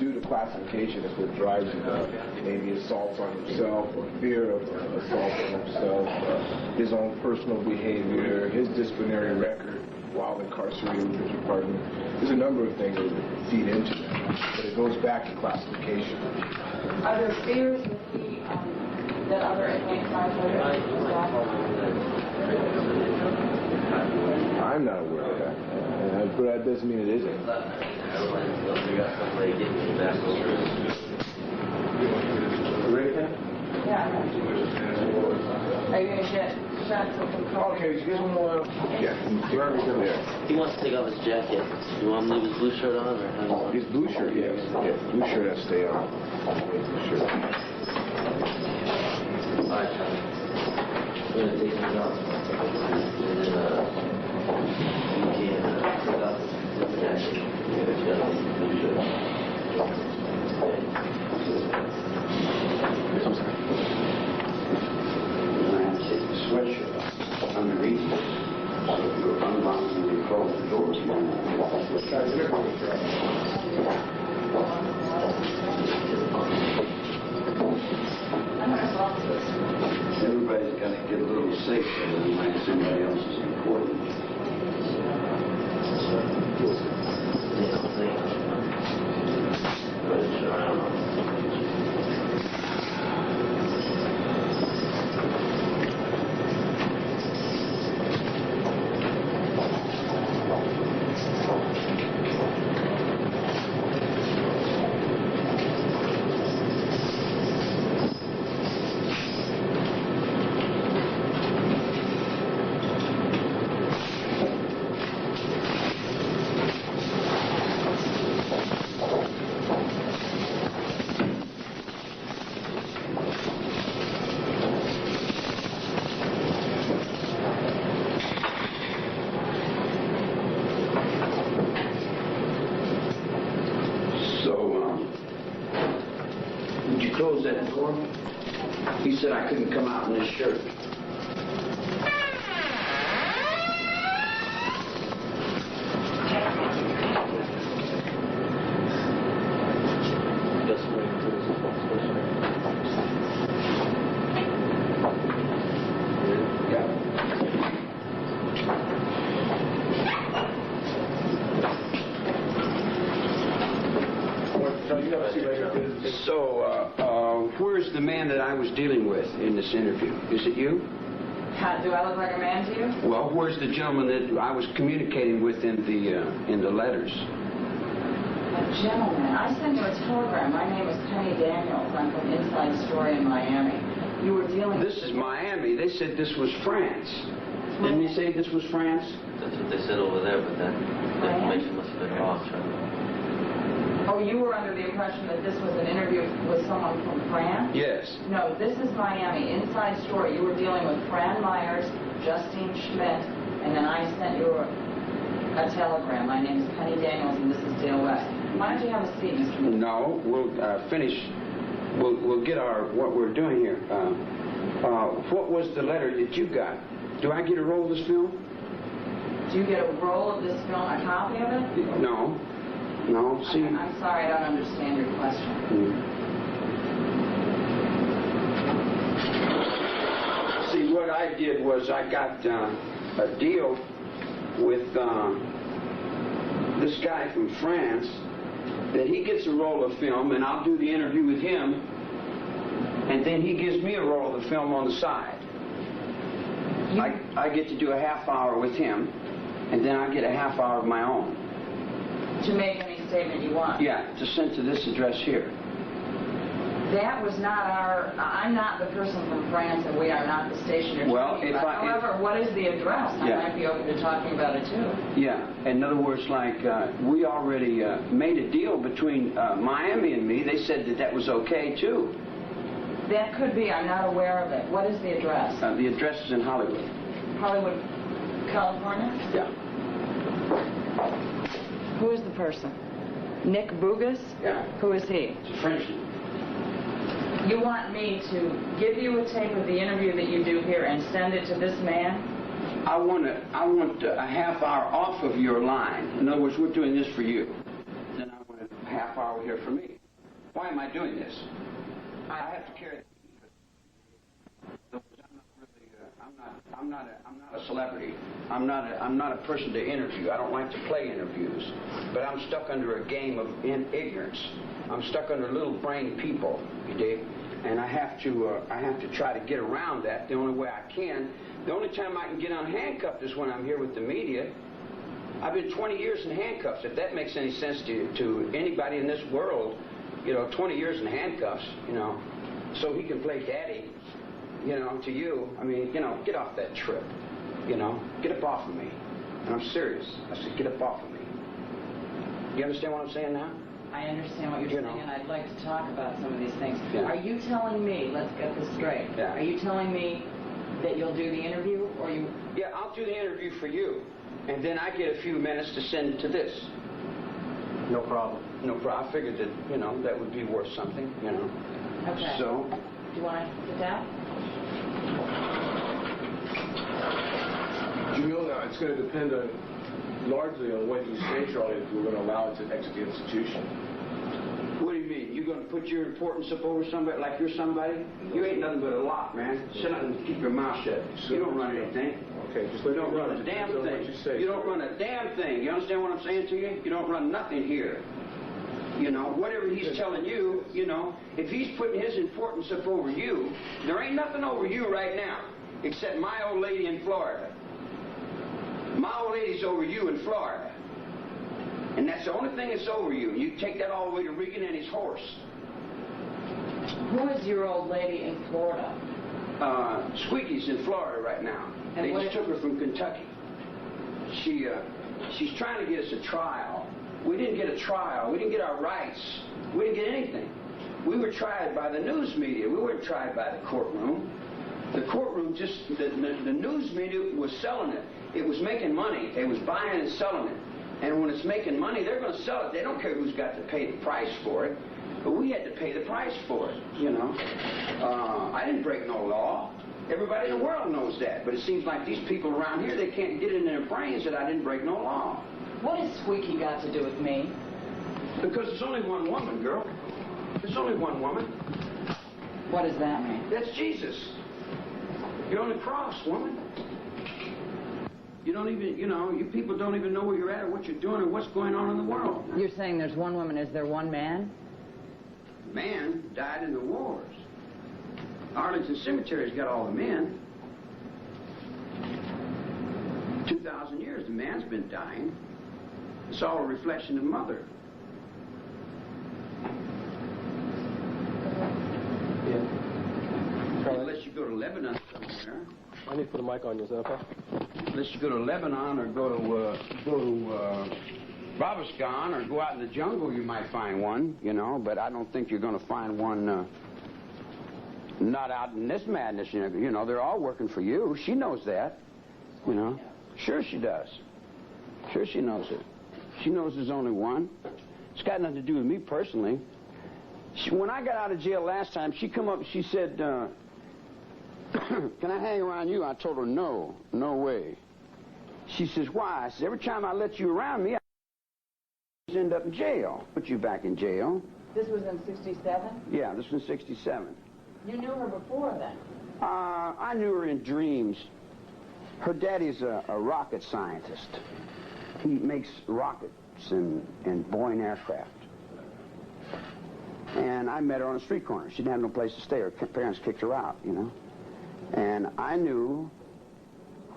due to classification is what drives it. Maybe assaults on himself or fear of assault on himself, his own personal behavior, his disciplinary record while incarcerated with his department. There's a number of things that feed into that, but it goes back to classification. Are there fears that other inmates might have? I'm not aware of that, but that doesn't mean it isn't. Yeah. Are you going to get shots of them? Okay, so give him one. Yeah, there. He wants to take off his jacket. You want him to leave his blue shirt on? Or how His blue shirt, yes. Yeah, blue shirt has to stay on. Blue shirt. All right, Charlie. We're going to take him off. And then you can take off his jacket. He's got his blue shirt. I'm sorry. And I have to take the sweatshirt underneath this. So if you're unlocked and you close the doors, you don't have Everybody's got to get a little safe so that you might somebody else is important. Close that door. He said I couldn't come out in this shirt. Where's the man that I was dealing with in this interview? Is it you? Do I look like a man to you? Well, where's the gentleman that I was communicating with in the letters? A gentleman. I sent you a telegram. My name is Penny Daniels. I'm from Inside Story in Miami. You were dealing. This is Miami. They said this was France. Didn't he say this was France? That's what they said over there, but that information must have been wrong, Charlie. Oh, you were under the impression that this was an interview with someone from France? Yes. No, this is Miami. Inside Story. You were dealing with Fran Myers, Justine Schmidt, and then I sent you a telegram. My name is Penny Daniels, and this is Dale West. Why don't you have a seat, Mr. Miller? No, we'll finish. We'll get what we're doing here. What was the letter that you got? Do I get a roll of this film? Do you get a roll of this film, a copy of it? No. No, see... I'm sorry, I don't understand your question. See, what I did was I got a deal with this guy from France that he gets a roll of film and I'll do the interview with him, and then he gives me a roll of the film on the side. I get to do a half hour with him, and then I get a half hour of my own. To make any statement you want? Yeah, to send to this address here. That was not our... I'm not the person from France, and we are not the station you're talking about. However, what is the address? I might be open to talking about it, too. Yeah, in other words, like, we already made a deal between Miami and me. They said that was okay, too. That could be. I'm not aware of it. What is the address? The address is in Hollywood. Hollywood, California? Yeah. Who is the person? Nick Bougas? Yeah. Who is he? It's a Frenchman. You want me to give you a tape of the interview that you do here and send it to this man? I want a half hour off of your line. In other words, we're doing this for you. Then I want a half hour here for me. Why am I doing this? I have to carry. I'm not a celebrity. I'm not a person to interview. I don't like to play interviews. But I'm stuck under a game of ignorance. I'm stuck under little brain people, you dig? And I have to try to get around that the only way I can. The only time I can get unhandcuffed is when I'm here with the media. I've been 20 years in handcuffs, if that makes any sense to anybody in this world. 20 years in handcuffs, so he can play daddy, to you. I mean, get off that trip, get up off of me. And I'm serious. I said, get up off of me. You understand what I'm saying now? I understand what you're saying, and I'd like to talk about some of these things. Yeah. Are you telling me, let's get this straight, Are you telling me that you'll do the interview, or you... Yeah, I'll do the interview for you, and then I get a few minutes to send to this. No problem. No problem. I figured that, that would be worth something, Okay. So... Do you want to sit down? Jamil, now, it's going to depend largely on what you say, Charlie, if we're going to allow it to exit the institution. What do you mean? You're going to put your importance up over somebody like you're somebody? You ain't nothing but a lot, man. Sit down and keep your mouth shut. You don't run anything. Okay, just You let don't me run a damn thing. You don't run a damn thing. You understand what I'm saying to you? You don't run nothing here. Whatever he's telling you, if he's putting his importance up over you, there ain't nothing over you right now except my old lady in Florida. My old lady's over you in Florida. And that's the only thing that's over you. You take that all the way to Regan and his horse. Who is your old lady in Florida? Squeaky's in Florida right now. And they just took her from Kentucky. She's trying to get us a trial. We didn't get a trial. We didn't get our rights. We didn't get anything. We were tried by the news media. We weren't tried by the courtroom. The courtroom the news media was selling it. It was making money. They was buying and selling it. And when it's making money, they're going to sell it. They don't care who's got to pay the price for it. But we had to pay the price for it, I didn't break no law. Everybody in the world knows that. But it seems like these people around here, they can't get it in their brains that I didn't break no law. What has Squeaky got to do with me? Because it's only one woman, girl. There's only one woman. What does that mean? That's Jesus. You're on the cross, woman. You don't even, you people don't even know where you're at or what you're doing or what's going on in the world. You're saying there's one woman. Is there one man? Man died in the wars. Arlington Cemetery's got all the men. 2,000 years, the man's been dying. It's all a reflection of Mother. Yeah. Unless you go to Lebanon somewhere. I need to put a mic on you, is that okay? Unless you go to Lebanon or go to Babaskan or go out in the jungle, you might find one, but I don't think you're going to find one not out in this madness. They're all working for you. She knows that, Sure she does. Sure she knows it. She knows there's only one. It's got nothing to do with me personally. When I got out of jail last time, she come up and she said, can I hang around you? I told her, no way. She says, why? I said, every time I let you around me, I end up in jail. Put you back in jail. This was in 67? Yeah, this was in 67. You knew her before then? I knew her in dreams. Her daddy's a rocket scientist. He makes rockets and Boeing aircraft. And I met her on a street corner. She didn't have no place to stay. Her parents kicked her out, And I knew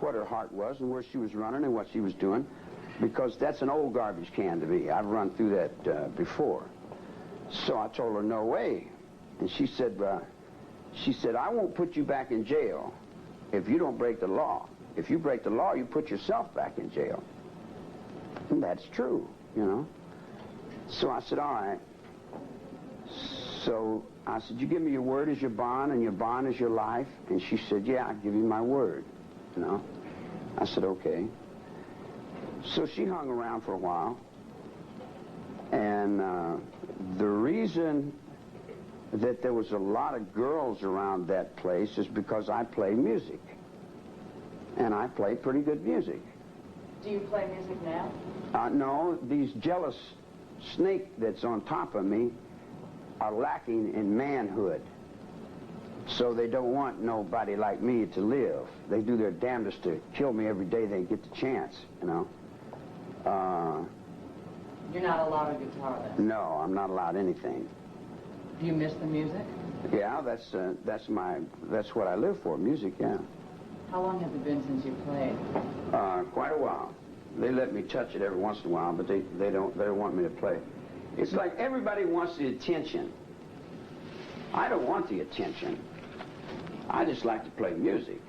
what her heart was and where she was running and what she was doing, because that's an old garbage can to me. I've run through that before. So I told her, no way. And she said, I won't put you back in jail if you don't break the law. If you break the law, you put yourself back in jail. And that's true, So I said, all right. So I said, you give me your word as your bond, and your bond is your life? And she said, yeah, I give you my word, I said, okay. So she hung around for a while. And the reason that there was a lot of girls around that place is because I play music. And I play pretty good music. Do you play music now? No, these jealous snake that's on top of me are lacking in manhood. So they don't want nobody like me to live. They do their damnedest to kill me every day they get the chance, you know. You're not allowed a guitar then? No, I'm not allowed anything. Do you miss the music? Yeah, that's what I live for, music, yeah. How long has it been since you played? Quite a while. They let me touch it every once in a while, but they don't want me to play. It's like everybody wants the attention. I don't want the attention. I just like to play music.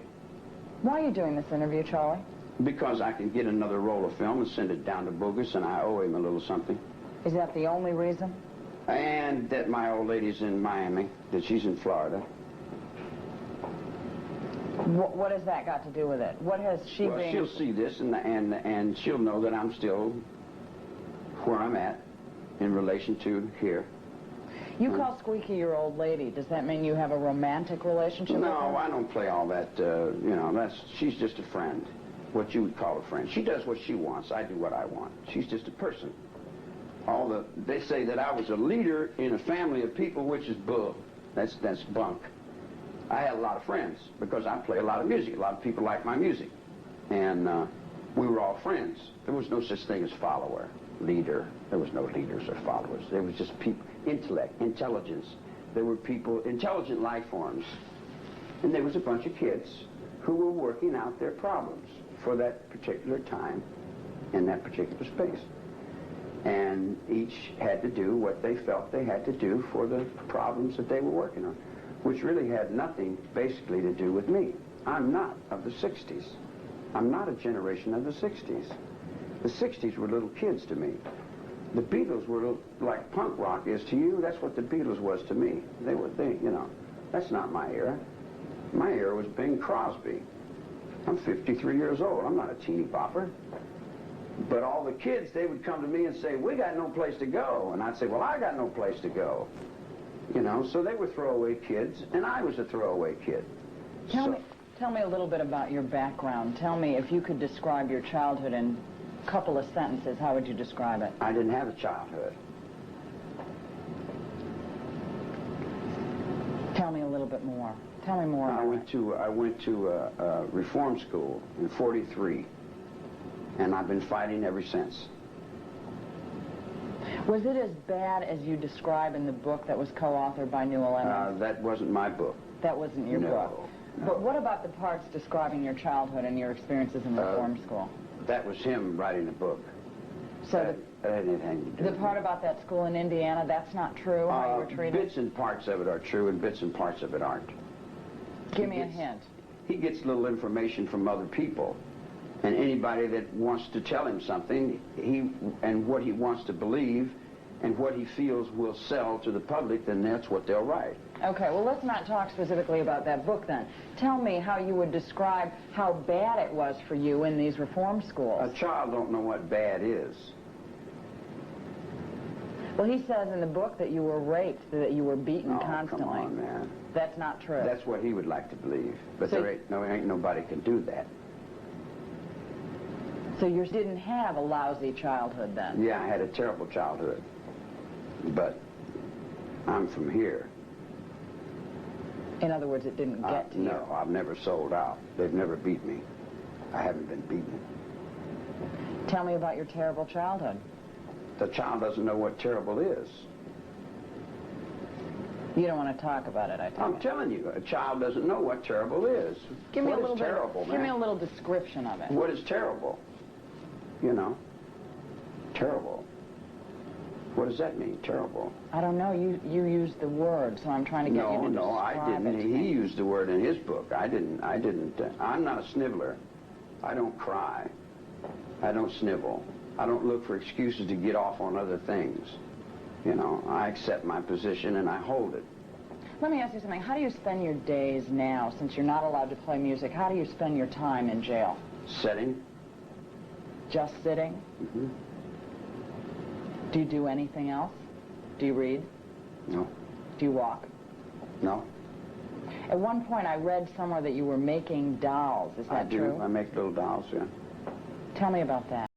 Why are you doing this interview, Charlie? Because I can get another roll of film and send it down to Bogus, and I owe him a little something. Is that the only reason? And that my old lady's in Miami, that she's in Florida. What has that got to do with it? What has she Well, been... she'll see this, and she'll know that I'm still where I'm at in relation to here. You call Squeaky your old lady. Does that mean you have a romantic relationship with her? No, I don't play all that, you know, she's just a friend, what you would call a friend. She does what she wants, I do what I want. She's just a person. They say that I was a leader in a family of people, which is bull. That's bunk. I had a lot of friends because I play a lot of music. A lot of people like my music. And we were all friends. There was no such thing as follower, leader. There was no leaders or followers. There was just people, intellect, intelligence. There were people, intelligent life forms. And there was a bunch of kids who were working out their problems for that particular time in that particular space. And each had to do what they felt they had to do for the problems that they were working on, which really had nothing basically to do with me. I'm not of the 60s. I'm not a generation of the 60s. The 60s were little kids to me. The Beatles were like punk rock is to you. That's what the Beatles was to me. They, you know, that's not my era. My era was Bing Crosby. I'm 53 years old. I'm not a teeny bopper. But all the kids, they would come to me and say, we got no place to go. And I'd say, well, I got no place to go. You know, so they were throwaway kids, and I was a throwaway kid. Tell me a little bit about your background. Tell me, if you could describe your childhood in a couple of sentences, how would you describe it? I didn't have a childhood. Tell me a little bit more. Tell me more. I went to a reform school in '43, and I've been fighting ever since. Was it as bad as you describe in the book that was co-authored by Newell Emmons? That wasn't my book. That wasn't your book? No. But what about the parts describing your childhood and your experiences in reform school? That was him writing a book. So that had anything to do the with part me. about that school in Indiana, that's not true, how you were treated? Bits and parts of it are true, and bits and parts of it aren't. Give me a hint. He gets little information from other people. And anybody that wants to tell him something, and what he wants to believe, and what he feels will sell to the public, then that's what they'll write. Okay, well, let's not talk specifically about that book then. Tell me how you would describe how bad it was for you in these reform schools. A child don't know what bad is. Well, he says in the book that you were raped, that you were beaten constantly. Come on, man. That's not true. That's what he would like to believe. But So- ain't nobody can do that. So you didn't have a lousy childhood then? Yeah, I had a terrible childhood. But I'm from here. In other words, it didn't get to you? No, I've never sold out. They've never beat me. I haven't been beaten. Tell me about your terrible childhood. The child doesn't know what terrible is. You don't want to talk about it, I tell you. I'm telling you, a child doesn't know what terrible is. Give me What a little is terrible, bit. man? Give me a little description of it. What is terrible? You know, terrible. What does that mean, terrible? I don't know. You used the word, so I'm trying to get you to No, I describe didn't. it to He me. used the word in his book. I didn't. I'm not a sniveler. I don't cry. I don't snivel. I don't look for excuses to get off on other things. You know, I accept my position and I hold it. Let me ask you something. How do you spend your days now, since you're not allowed to play music? How do you spend your time in jail? Setting. Just sitting? Mm-hmm. Do you do anything else? Do you read? No. Do you walk? No. At one point, I read somewhere that you were making dolls. Is that true? I make little dolls, yeah. Tell me about that.